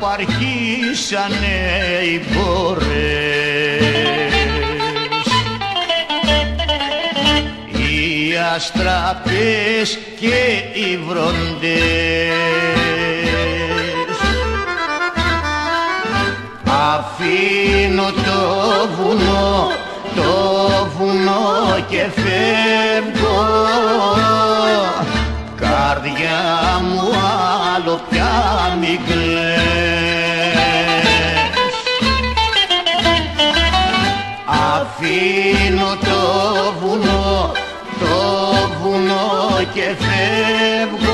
απαρχίσανε οι μπόρες, οι αστραπές και οι βροντές. Αφήνω το βουνό και φεύγω, καρδιά μου άλλο πια μη κλαις. Αφήνω το βουνό και φεύγω,